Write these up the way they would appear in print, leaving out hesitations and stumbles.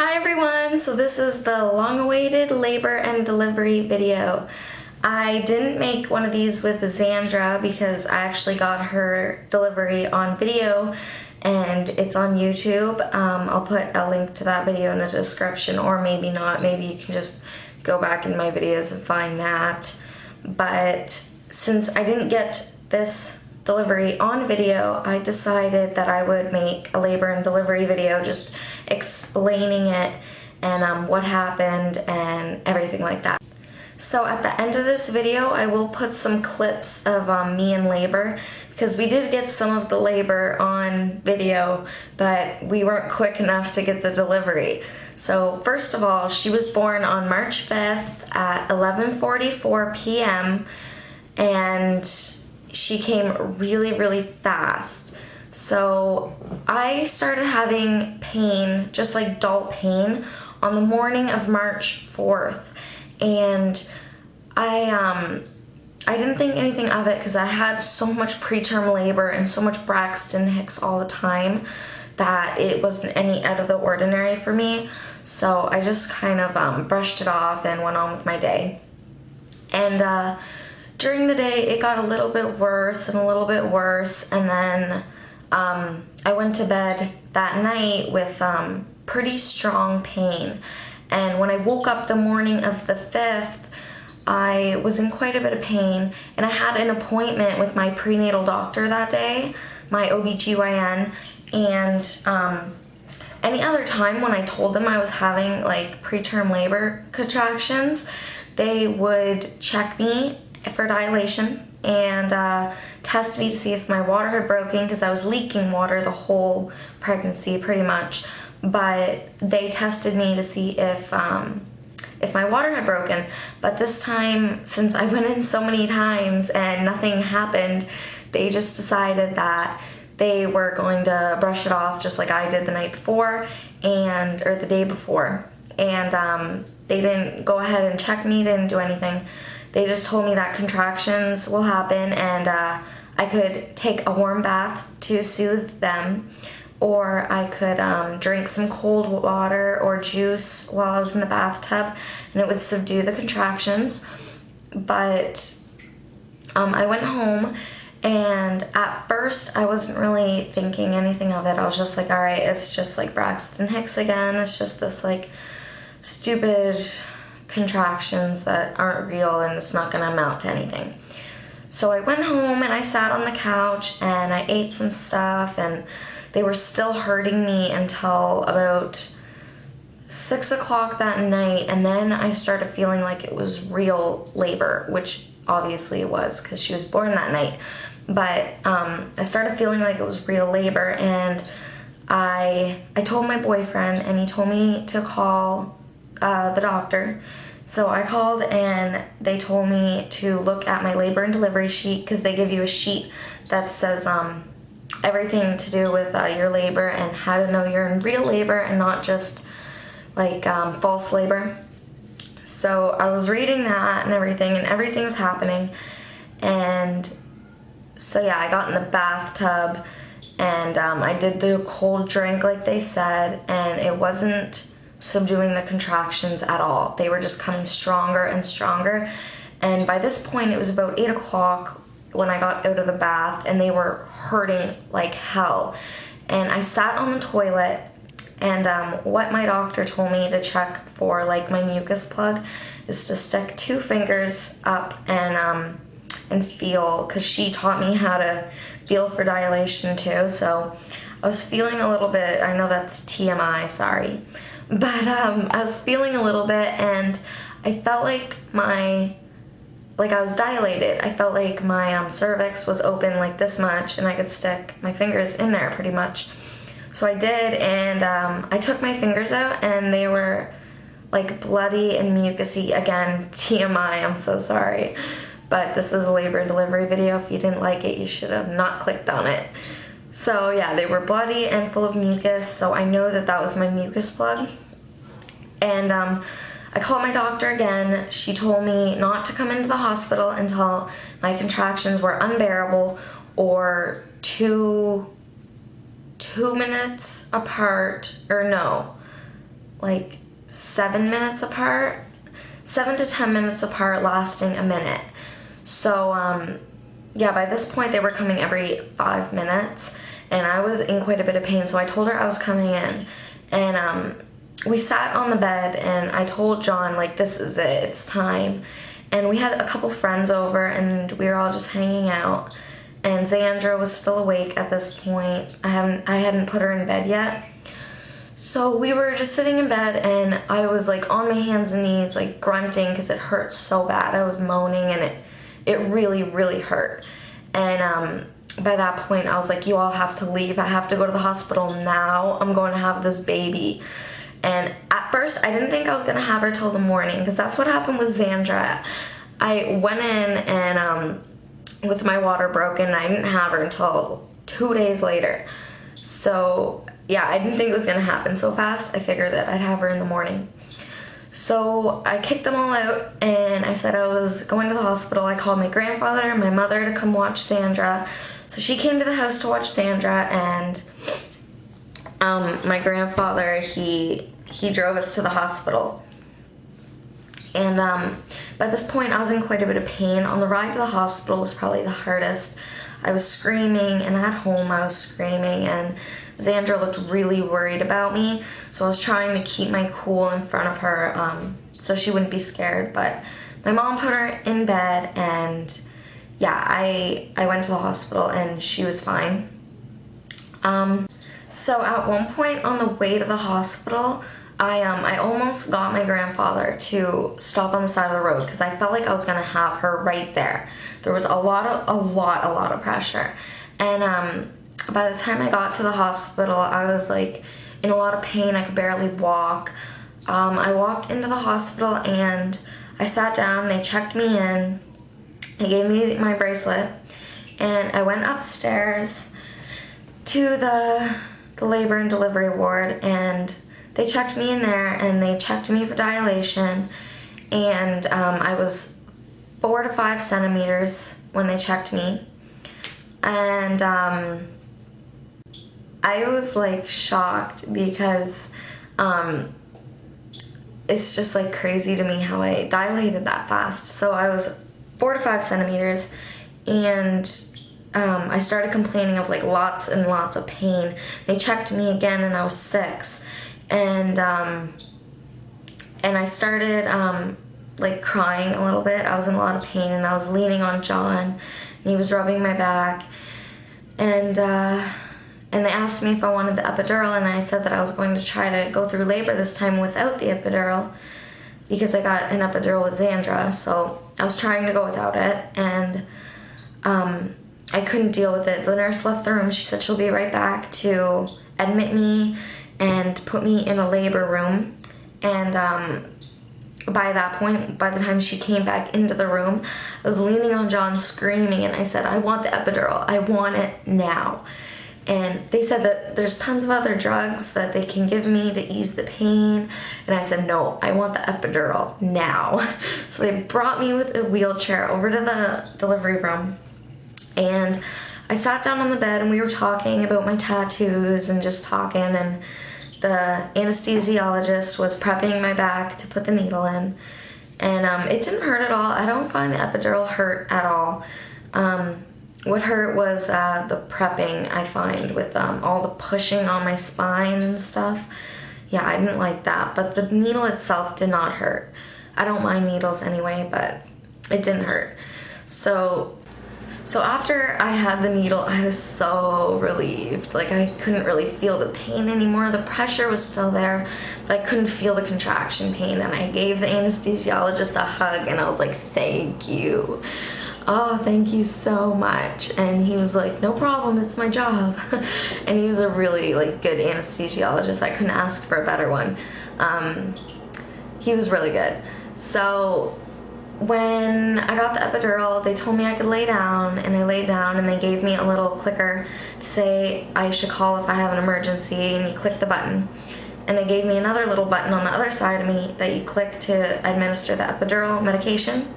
Hi everyone, so this is the long-awaited labor and delivery video. I didn't make one of these with Xandra because I actually got her delivery on video and it's on YouTube. I'll put a link to that video in the description, or maybe not. Maybe you can just go back in my videos and find that. But since I didn't get this delivery on video, I decided that I would make a labor and delivery video just explaining it and what happened and everything like that. So at the end of this video, I will put some clips of me in labor, because we did get some of the labor on video, but we weren't quick enough to get the delivery. So first of all, she was born on March 5th at 11:44 p.m. and she came really fast. So I started having pain, just like dull pain, on the morning of March 4th. And I didn't think anything of it because I had so much preterm labor and so much Braxton Hicks all the time that it wasn't any out of the ordinary for me. So I just kind of brushed it off and went on with my day. And during the day, it got a little bit worse and a little bit worse, and then I went to bed that night with pretty strong pain. And when I woke up the morning of the 5th, I was in quite a bit of pain, and I had an appointment with my prenatal doctor that day, my OBGYN, and any other time when I told them I was having like preterm labor contractions, they would check me for dilation and test me to see if my water had broken, because I was leaking water the whole pregnancy pretty much. But they tested me to see if my water had broken. But this time, since I went in so many times and nothing happened, they just decided that they were going to brush it off just like I did the night before or the day before. And they didn't go ahead and check me, they didn't do anything. They just told me that contractions will happen and I could take a warm bath to soothe them, or I could drink some cold water or juice while I was in the bathtub, and it would subdue the contractions. But I went home, and at first I wasn't really thinking anything of it. I was just like, alright, it's just like Braxton Hicks again. It's just this like stupid contractions that aren't real and it's not gonna amount to anything. So I went home and I sat on the couch and I ate some stuff, and they were still hurting me until about 6 o'clock that night, and then I started feeling like it was real labor, which obviously it was because she was born that night. But I started feeling like it was real labor, and I told my boyfriend, and he told me to call the doctor. So I called and they told me to look at my labor and delivery sheet, because they give you a sheet that says everything to do with your labor and how to know you're in real labor and not just like false labor. So I was reading that and everything was happening. And so yeah, I got in the bathtub and I did the cold drink like they said, and it wasn't subduing the contractions at all. They were just coming stronger and stronger. And by this point, it was about 8 o'clock when I got out of the bath, and they were hurting like hell. And I sat on the toilet, and what my doctor told me to check for, like my mucus plug, is to stick 2 fingers up and feel, because she taught me how to feel for dilation too. So I was feeling a little bit, I know that's TMI, sorry. But I was feeling a little bit, and I felt like I was dilated. I felt like my cervix was open like this much, and I could stick my fingers in there pretty much. So I did, and I took my fingers out, and they were like bloody and mucusy. Again, TMI, I'm so sorry. But this is a labor and delivery video. If you didn't like it, you should have not clicked on it. So yeah, they were bloody and full of mucus, so I know that that was my mucus plug. And I called my doctor again. She told me not to come into the hospital until my contractions were unbearable or two minutes apart, or no, like 7 minutes apart, 7 to 10 minutes apart, lasting a minute. So yeah, by this point they were coming every 5 minutes, and I was in quite a bit of pain, so I told her I was coming in, and we sat on the bed, and I told John, like, this is it, it's time. And we had a couple friends over, and we were all just hanging out, and Xandra was still awake at this point. I hadn't put her in bed yet. So we were just sitting in bed, and I was like on my hands and knees, like grunting because it hurt so bad. I was moaning, and it really, really hurt. And by that point, I was like, you all have to leave. I have to go to the hospital now. I'm going to have this baby. And at first, I didn't think I was going to have her till the morning, because that's what happened with Xandra. I went in, and with my water broken, I didn't have her until 2 days later. So yeah, I didn't think it was going to happen so fast. I figured that I'd have her in the morning. So I kicked them all out, and I said I was going to the hospital. I called my grandfather and my mother to come watch Xandra. So she came to the house to watch Xandra, and my grandfather, he drove us to the hospital. And by this point, I was in quite a bit of pain. On the ride to the hospital was probably the hardest. I was screaming, and at home I was screaming, and Xandra looked really worried about me, so I was trying to keep my cool in front of her so she wouldn't be scared. But my mom put her in bed, and yeah, I went to the hospital, and she was fine. So at one point on the way to the hospital, I almost got my grandfather to stop on the side of the road, because I felt like I was gonna have her right there. There was a lot of pressure, and by the time I got to the hospital, I was like in a lot of pain. I could barely walk. I walked into the hospital, and I sat down. They checked me in. They gave me my bracelet, and I went upstairs to the labor and delivery ward, and they checked me in there, and they checked me for dilation, and I was 4 to 5 centimeters when they checked me, and I was like shocked, because it's just like crazy to me how I dilated that fast. So I was 4 to 5 centimeters, and I started complaining of like lots and lots of pain. They checked me again, and I was 6, and I started like crying a little bit. I was in a lot of pain, and I was leaning on John, and he was rubbing my back, and they asked me if I wanted the epidural, and I said that I was going to try to go through labor this time without the epidural, because I got an epidural with Xandra. So I was trying to go without it, and I couldn't deal with it. The nurse left the room. She said she'll be right back to admit me and put me in a labor room. And by that point, by the time she came back into the room, I was leaning on John screaming, and I said, I want the epidural. I want it now. And they said that there's tons of other drugs that they can give me to ease the pain. And I said, no, I want the epidural now. So they brought me with a wheelchair over to the delivery room. And I sat down on the bed, and we were talking about my tattoos and just talking. And the anesthesiologist was prepping my back to put the needle in. And it didn't hurt at all. I don't find the epidural hurt at all. What hurt was the prepping, I find, with all the pushing on my spine and stuff. Yeah, I didn't like that, but the needle itself did not hurt. I don't mind needles anyway, but it didn't hurt. So after I had the needle, I was so relieved. Like, I couldn't really feel the pain anymore. The pressure was still there, but I couldn't feel the contraction pain, and I gave the anesthesiologist a hug, and I was like, thank you. Oh, thank you so much. And he was like, no problem, it's my job. And he was a really like good anesthesiologist. I couldn't ask for a better one. He was really good. So when I got the epidural, they told me I could lay down, and I laid down, and they gave me a little clicker to say I should call if I have an emergency, and you click the button. And they gave me another little button on the other side of me that you click to administer the epidural medication.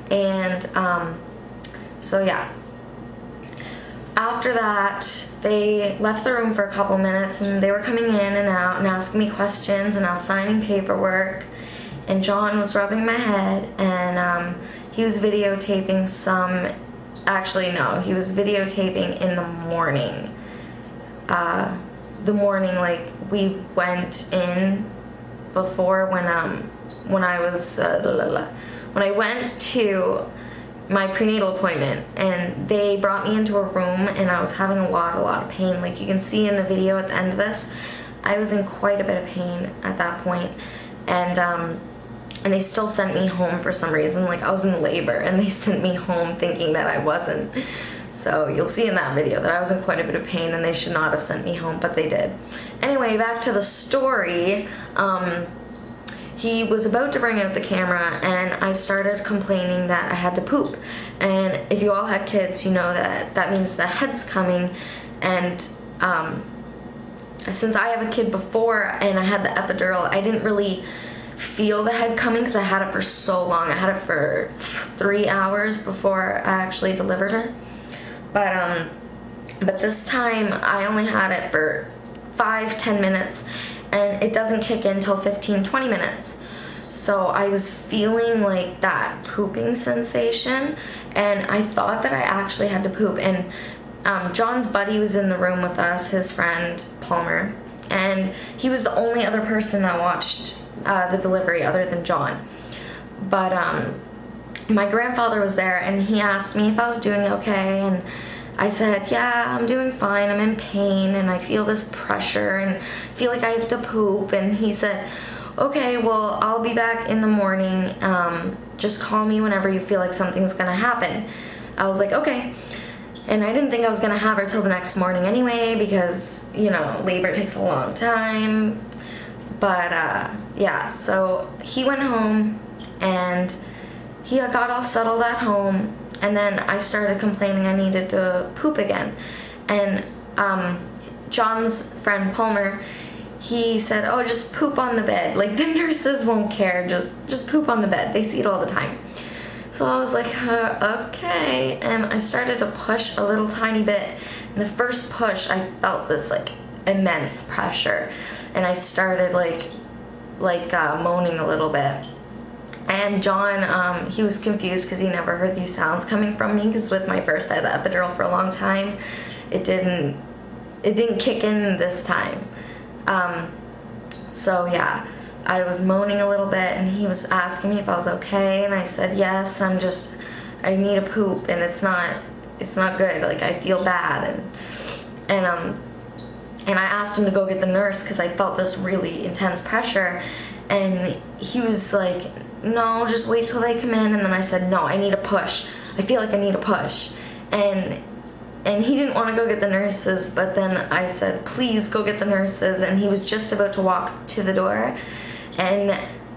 And so yeah, after that, they left the room for a couple minutes, and they were coming in and out and asking me questions, and I was signing paperwork, and John was rubbing my head, and he was videotaping some, actually no, he was videotaping in the morning. Like, we went in before when I was, when I went to my prenatal appointment, and they brought me into a room, and I was having a lot of pain. Like you can see in the video at the end of this, I was in quite a bit of pain at that point, and they still sent me home for some reason. Like, I was in labor, and they sent me home thinking that I wasn't. So you'll see in that video that I was in quite a bit of pain, and they should not have sent me home, but they did. Anyway, back to the story. He was about to bring out the camera, and I started complaining that I had to poop. And if you all had kids, you know that that means the head's coming. And since I have a kid before and I had the epidural, I didn't really feel the head coming because I had it for so long. I had it for 3 hours before I actually delivered her. But this time I only had it for 5-10 minutes, and it doesn't kick in until 15-20 minutes. So I was feeling like that pooping sensation, and I thought that I actually had to poop. And John's buddy was in the room with us, his friend Palmer, and he was the only other person that watched the delivery other than John. But my grandfather was there, and he asked me if I was doing okay, and I said, yeah, I'm doing fine, I'm in pain, and I feel this pressure, and feel like I have to poop. And he said, okay, well, I'll be back in the morning, just call me whenever you feel like something's gonna happen. I was like, okay. And I didn't think I was gonna have her till the next morning anyway, because, you know, labor takes a long time. But yeah, so he went home, and he got all settled at home, and then I started complaining I needed to poop again. And John's friend Palmer, he said, oh, just poop on the bed. Like, the nurses won't care, just poop on the bed. They see it all the time. So I was like, okay. And I started to push a little tiny bit. And the first push, I felt this like immense pressure. And I started like moaning a little bit. And John, he was confused because he never heard these sounds coming from me, because with my first, I had the epidural for a long time. It didn't kick in this time. So yeah, I was moaning a little bit, and he was asking me if I was okay, and I said yes, I need a poop, and it's not good, like I feel bad, and I asked him to go get the nurse because I felt this really intense pressure, and he was like, no, just wait till they come in. And then I said, no, I need a push. I feel like I need a push. And he didn't want to go get the nurses, but then I said, please go get the nurses. And he was just about to walk to the door, and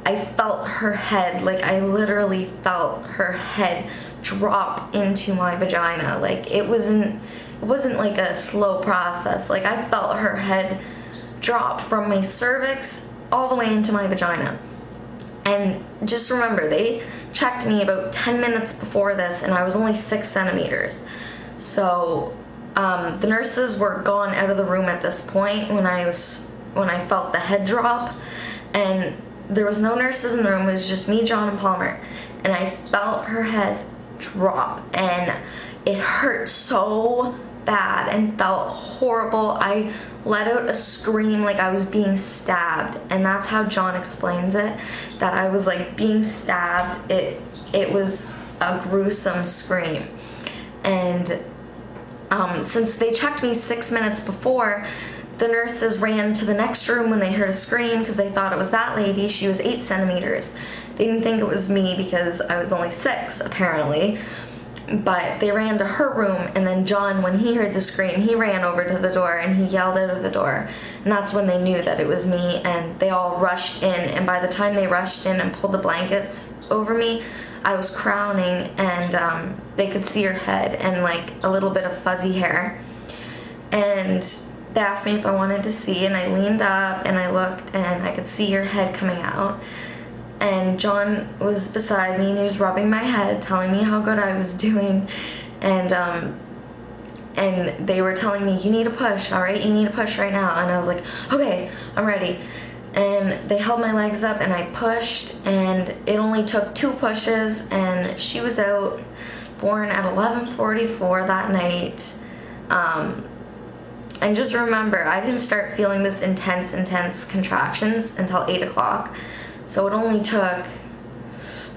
I felt her head, like I literally felt her head drop into my vagina. Like it wasn't like a slow process. Like I felt her head drop from my cervix all the way into my vagina. And just remember, they checked me about 10 minutes before this, and I was only 6 centimeters. So the nurses were gone out of the room at this point when I felt the head drop, and there was no nurses in the room. It was just me, John, and Palmer, and I felt her head drop, and it hurt so bad and felt horrible. I let out a scream like I was being stabbed, and that's how John explains it, that I was like being stabbed. It was a gruesome scream. And since they checked me 6 minutes before, the nurses ran to the next room when they heard a scream because they thought it was that lady. She was 8 centimeters. They didn't think it was me because I was only 6 apparently. But they ran to her room, and then John, when he heard the scream, he ran over to the door and he yelled out of the door. And that's when they knew that it was me, and they all rushed in. And by the time they rushed in and pulled the blankets over me, I was crowning, and they could see her head and like a little bit of fuzzy hair. And they asked me if I wanted to see, and I leaned up and I looked, and I could see her head coming out. And John was beside me, and he was rubbing my head, telling me how good I was doing. And and they were telling me, you need to push, all right? You need to push right now. And I was like, okay, I'm ready. And they held my legs up and I pushed, and it only took 2 pushes, and she was out, born at 11:44 that night. And just remember, I didn't start feeling this intense contractions until 8 o'clock. So it only took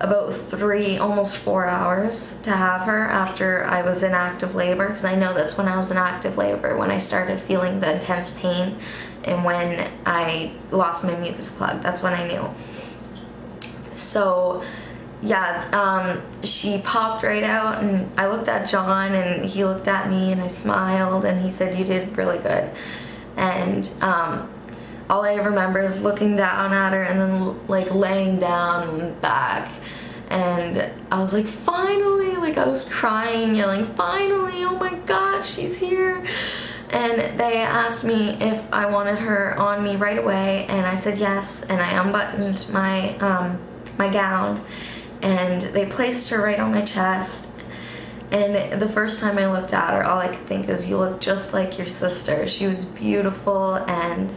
about 3, almost 4 hours to have her after I was in active labor, because I know that's when I was in active labor, when I started feeling the intense pain and when I lost my mucus plug. That's when I knew. So yeah, she popped right out, and I looked at John and he looked at me, and I smiled, and he said, you did really good. And all I remember is looking down at her and then like laying down back, and I was like, finally, like I was crying, yelling, finally, oh my gosh, she's here. And they asked me if I wanted her on me right away, and I said yes, and I unbuttoned my my gown, and they placed her right on my chest. And the first time I looked at her, all I could think is, you look just like your sister. She was beautiful, and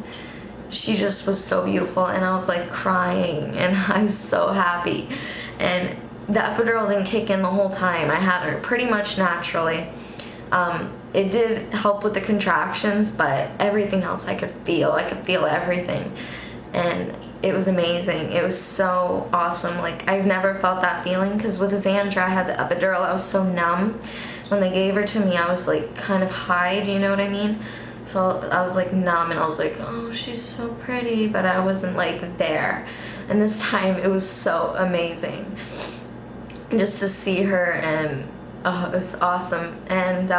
she just was so beautiful, and I was like crying, and I was so happy. And the epidural didn't kick in the whole time. I had her pretty much naturally. It did help with the contractions, but everything else I could feel everything, and it was amazing. It was so awesome. Like, I've never felt that feeling, because with Xandra I had the epidural, I was so numb. When they gave her to me, I was like kind of high, do you know what I mean? So I was like numb, and I was like, oh, she's so pretty, but I wasn't like there. And this time it was so amazing just to see her, and oh, it was awesome. And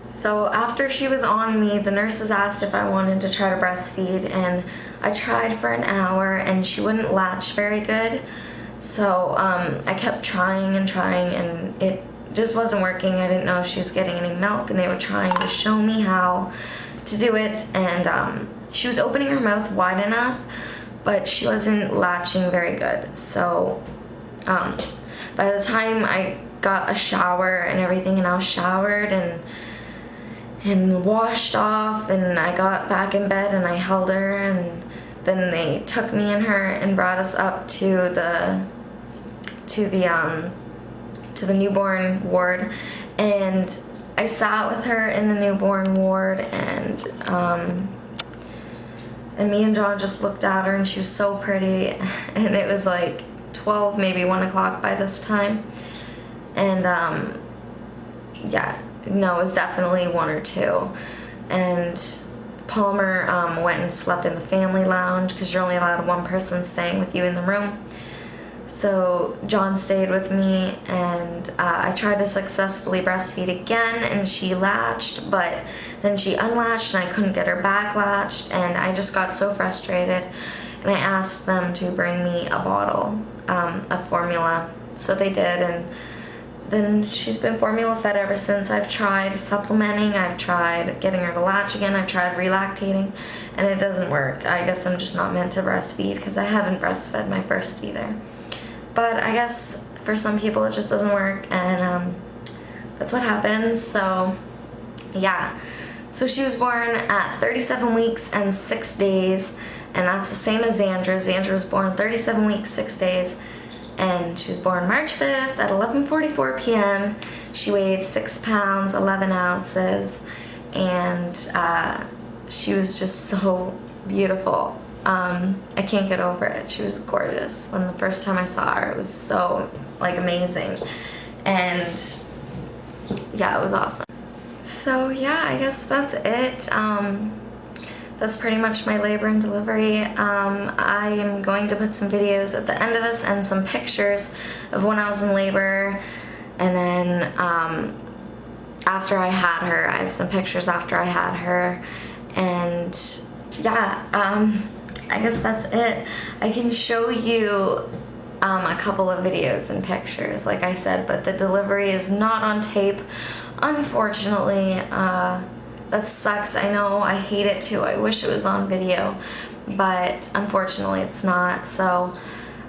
so after she was on me, the nurses asked if I wanted to try to breastfeed, and I tried for an hour, and she wouldn't latch very good. So I kept trying, and it just wasn't working. I didn't know if she was getting any milk, and they were trying to show me how to do it, and she was opening her mouth wide enough, but she wasn't latching very good. So by the time I got a shower and everything, and I was showered and washed off, and I got back in bed and I held her, and then they took me and her and brought us up to the newborn ward, and I sat with her in the newborn ward, and me and John just looked at her, and she was so pretty, and it was like 12, maybe 1 o'clock by this time, and yeah, no, it was definitely 1 or 2, and Palmer went and slept in the family lounge, because you're only allowed 1 person staying with you in the room. So John stayed with me, and I tried to successfully breastfeed again, and she latched, but then she unlatched, and I couldn't get her back latched, and I just got so frustrated, and I asked them to bring me a bottle of formula. So they did, and then she's been formula fed ever since. I've tried supplementing, I've tried getting her to latch again, I've tried relactating, and it doesn't work. I guess I'm just not meant to breastfeed, because I haven't breastfed my first either. But I guess for some people it just doesn't work, and that's what happens. So yeah, so she was born at 37 weeks and 6 days, and that's the same as Xandra. Xandra was born 37 weeks, 6 days, and she was born March 5th at 11:44 p.m. She weighed 6 pounds, 11 ounces, and she was just so beautiful. I can't get over it. She was gorgeous. When the first time I saw her, it was so like amazing, and yeah, it was awesome. So yeah, I guess that's it. That's pretty much my labor and delivery. I am going to put some videos at the end of this and some pictures of when I was in labor, and then after I had her, I have some pictures after I had her, and yeah, I guess that's it. I can show you a couple of videos and pictures, like I said, but the delivery is not on tape, unfortunately. That sucks. I know, I hate it too. I wish it was on video, but unfortunately it's not. So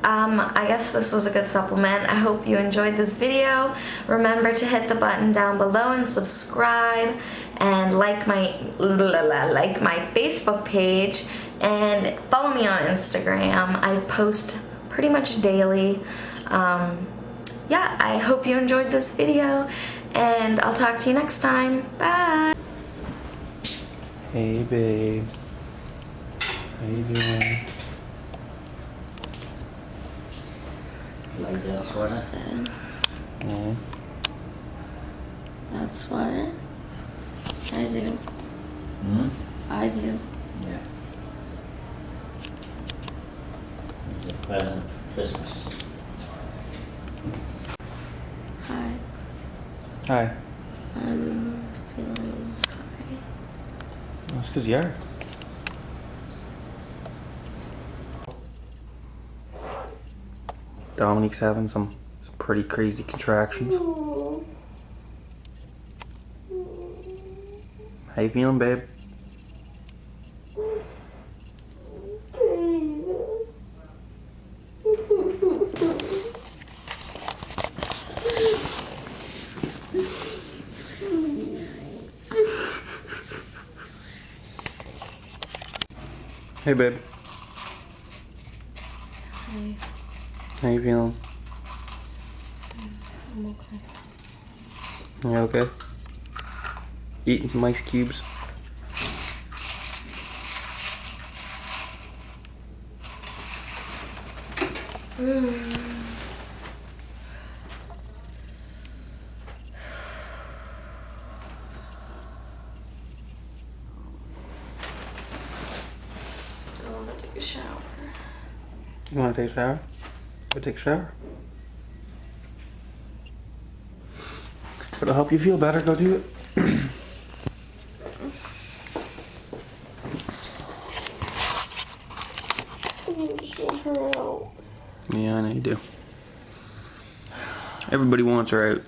I guess this was a good supplement. I hope you enjoyed this video. Remember to hit the button down below and subscribe, and like my Facebook page, and follow me on Instagram. I post pretty much daily. Yeah, I hope you enjoyed this video, and I'll talk to you next time. Bye! Hey babe, how you doing? Like this sweater? Yeah. That sweater? I do. Hmm? I do. Yeah. It's a present for Christmas. Hi. Hi. I'm feeling high. That's because you are. Dominique's having some pretty crazy contractions. How you feeling, babe? Hey, babe. Hi. How you feeling? I'm okay. You okay? Eating some ice cubes. I want to take a shower. You want to take a shower? Go take a shower. If it'll help you feel better, go do it. I just want her out. Yeah, I know you do. Everybody wants her out.